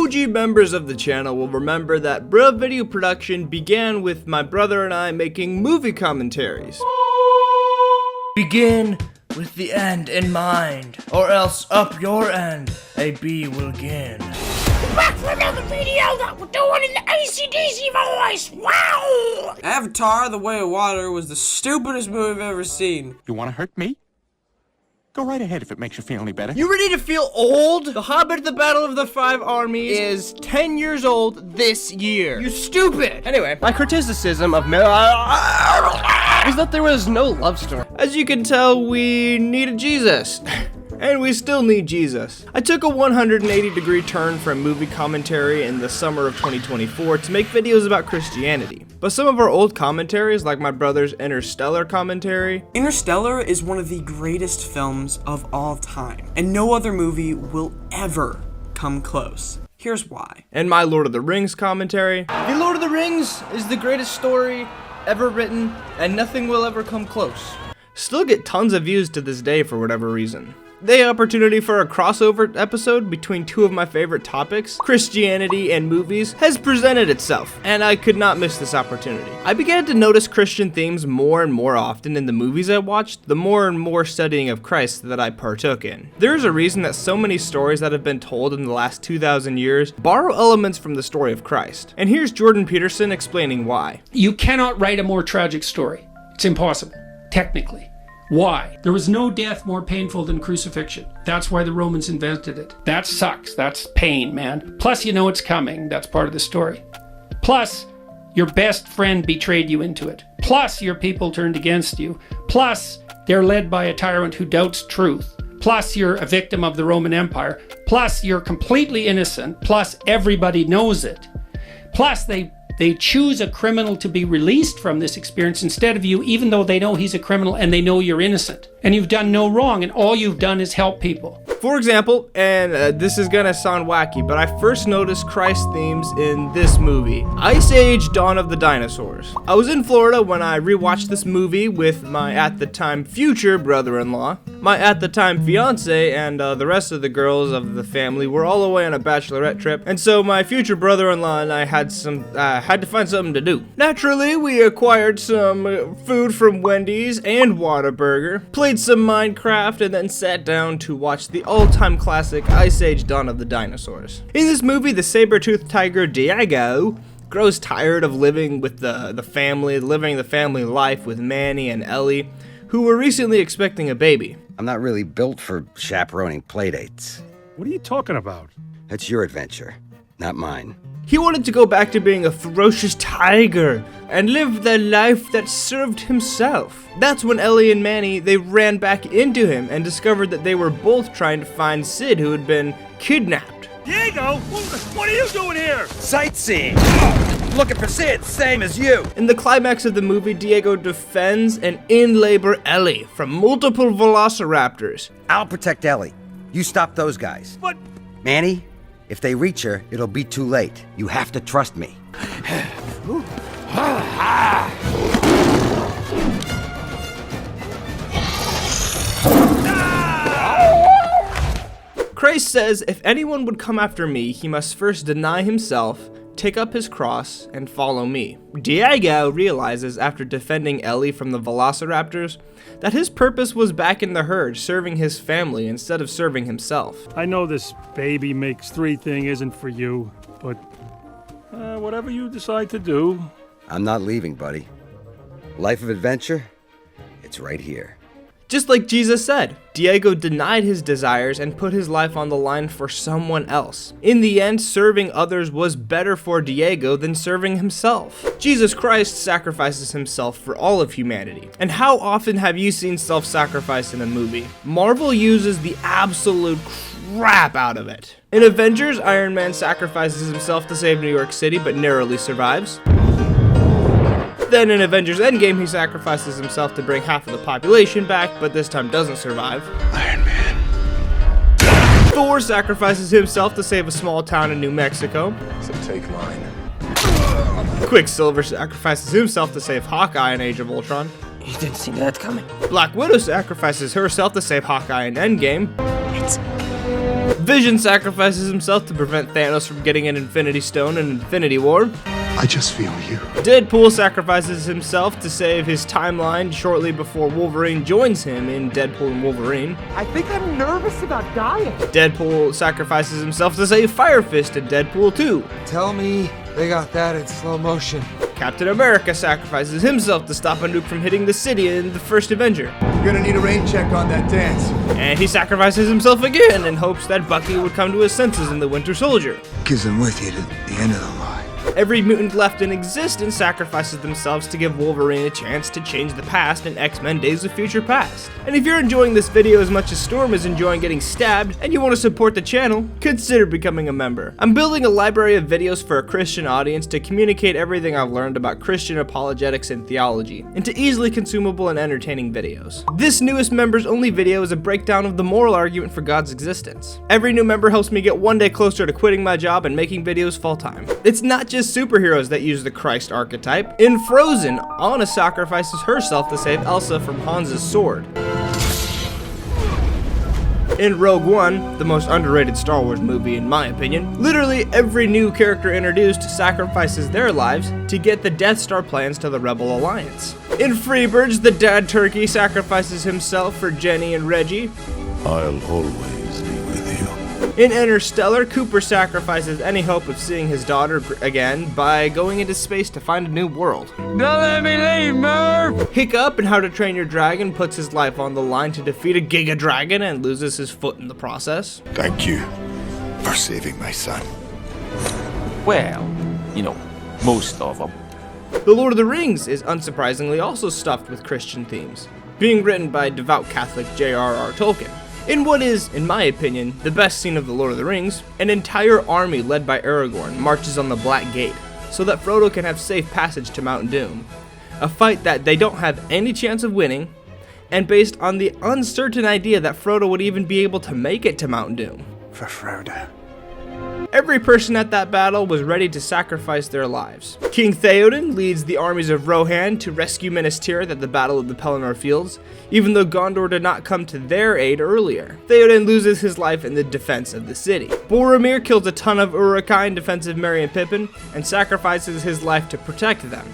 OG members of the channel will remember that Bruh video production began with my brother and I making movie commentaries. Begin with the end in mind, or else up your end, a bee will begin. Back for another video that we're doing in the AC/DC voice. Wow! Avatar: The Way of Water was the stupidest movie I've ever seen. You want to hurt me? Go right ahead if it makes you feel any better. You ready to feel old? The Hobbit: The Battle of the Five Armies is 10 years old this year. You stupid! Anyway, my criticism of is that there was no love story. As you can tell, we needed Jesus. And we still need Jesus. I took a 180-degree turn from movie commentary in the summer of 2024 to make videos about Christianity. But some of our old commentaries, like my brother's Interstellar commentary. Interstellar is one of the greatest films of all time, and no other movie will ever come close. Here's why. And my Lord of the Rings commentary. The Lord of the Rings is the greatest story ever written, and nothing will ever come close. Still get tons of views to this day for whatever reason. The opportunity for a crossover episode between two of my favorite topics, Christianity and movies, has presented itself, and I could not miss this opportunity. I began to notice Christian themes more and more often in the movies I watched, the more and more studying of Christ that I partook in. There is a reason that so many stories that have been told in the last 2,000 years borrow elements from the story of Christ. And here's Jordan Peterson explaining why. You cannot write a more tragic story. It's impossible, technically. Why? There was no death more painful than crucifixion. That's why the Romans invented it. That sucks. That's pain, man. Plus, you know it's coming. That's part of the story. Plus, your best friend betrayed you into it. Plus, your people turned against you. Plus, they're led by a tyrant who doubts truth. Plus, you're a victim of the Roman Empire. Plus, you're completely innocent. Plus, everybody knows it. Plus, they choose a criminal to be released from this experience instead of you, even though they know he's a criminal and they know you're innocent. And you've done no wrong, and all you've done is help people. For example, and this is gonna sound wacky, but I first noticed Christ themes in this movie, Ice Age: Dawn of the Dinosaurs. I was in Florida when I rewatched this movie with my at the time future brother-in-law. My at the time fiance and the rest of the girls of the family were all away on a bachelorette trip, and so my future brother-in-law and I had to find something to do. Naturally, we acquired some food from Wendy's and Whataburger, played some Minecraft, and then sat down to watch the all-time classic Ice Age: Dawn of the Dinosaurs. In this movie, the saber-toothed tiger Diego grows tired of living with the family life with Manny and Ellie, who were recently expecting a baby. I'm not really built for chaperoning playdates. What are you talking about? That's your adventure, not mine. He wanted to go back to being a ferocious tiger and live the life that served himself. That's when Ellie and Manny, they ran back into him and discovered that they were both trying to find Sid, who had been kidnapped. Diego, what are you doing here? Sightseeing! Looking for Sid, same as you! In the climax of the movie, Diego defends and in-labor Ellie from multiple velociraptors. I'll protect Ellie. You stop those guys. But... Manny, if they reach her, it'll be too late. You have to trust me. Christ says if anyone would come after me, he must first deny himself, take up his cross, and follow me. Diego realizes after defending Ellie from the velociraptors that his purpose was back in the herd, serving his family instead of serving himself. I know this baby makes three thing isn't for you, but whatever you decide to do. I'm not leaving, buddy. Life of adventure, it's right here. Just like Jesus said, Diego denied his desires and put his life on the line for someone else. In the end, serving others was better for Diego than serving himself. Jesus Christ sacrifices himself for all of humanity. And how often have you seen self-sacrifice in a movie? Marvel uses the absolute crap out of it. In Avengers, Iron Man sacrifices himself to save New York City but narrowly survives. Then in Avengers Endgame, he sacrifices himself to bring half of the population back, but this time doesn't survive. Iron Man. Thor sacrifices himself to save a small town in New Mexico. So take mine. Quicksilver sacrifices himself to save Hawkeye in Age of Ultron. You didn't see that coming. Black Widow sacrifices herself to save Hawkeye in Endgame. Vision sacrifices himself to prevent Thanos from getting an Infinity Stone in Infinity War. I just feel you. Deadpool sacrifices himself to save his timeline shortly before Wolverine joins him in Deadpool and Wolverine. I think I'm nervous about dying. Deadpool sacrifices himself to save Fire Fist in Deadpool 2. Tell me they got that in slow motion. Captain America sacrifices himself to stop a nuke from hitting the city in the first Avenger. You're gonna need a rain check on that dance. And he sacrifices himself again in hopes that Bucky would come to his senses in the Winter Soldier. Because I'm with you to the end of the line. Every mutant left in existence sacrifices themselves to give Wolverine a chance to change the past in X-Men Days of Future Past. And if you're enjoying this video as much as Storm is enjoying getting stabbed, and you want to support the channel, consider becoming a member. I'm building a library of videos for a Christian audience to communicate everything I've learned about Christian apologetics and theology into easily consumable and entertaining videos. This newest members only video is a breakdown of the moral argument for God's existence. Every new member helps me get one day closer to quitting my job and making videos full time. It's not just superheroes that use the Christ archetype. In Frozen, Anna sacrifices herself to save Elsa from Hans's sword. In Rogue One, the most underrated Star Wars movie in my opinion, literally every new character introduced sacrifices their lives to get the Death Star plans to the Rebel Alliance. In Freebirds, the dad turkey sacrifices himself for Jenny and Reggie. I'll always be with you. In Interstellar, Cooper sacrifices any hope of seeing his daughter again by going into space to find a new world. Don't let me leave, Merv! Hiccup in How to Train Your Dragon puts his life on the line to defeat a Giga Dragon and loses his foot in the process. Thank you for saving my son. Well, you know, most of them. The Lord of the Rings is unsurprisingly also stuffed with Christian themes, being written by devout Catholic J.R.R. Tolkien. In what is, in my opinion, the best scene of The Lord of the Rings, an entire army led by Aragorn marches on the Black Gate so that Frodo can have safe passage to Mount Doom. A fight that they don't have any chance of winning, and based on the uncertain idea that Frodo would even be able to make it to Mount Doom. For Frodo. Every person at that battle was ready to sacrifice their lives. King Theoden leads the armies of Rohan to rescue Minas Tirith at the Battle of the Pelennor Fields, even though Gondor did not come to their aid earlier. Theoden loses his life in the defense of the city. Boromir kills a ton of Uruk-hai in defense of Merry and Pippin, and sacrifices his life to protect them.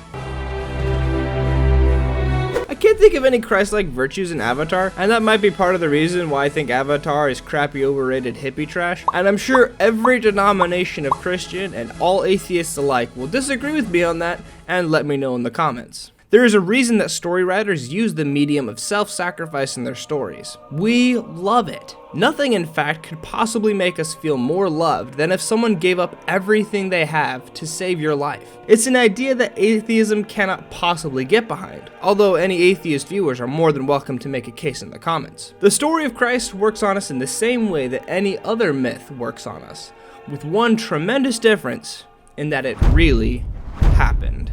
I can't think of any Christ-like virtues in Avatar, and that might be part of the reason why I think Avatar is crappy, overrated hippie trash. And I'm sure every denomination of Christian and all atheists alike will disagree with me on that and let me know in the comments. There is a reason that story writers use the medium of self-sacrifice in their stories. We love it. Nothing, in fact, could possibly make us feel more loved than if someone gave up everything they have to save your life. It's an idea that atheism cannot possibly get behind, although any atheist viewers are more than welcome to make a case in the comments. The story of Christ works on us in the same way that any other myth works on us, with one tremendous difference in that it really happened.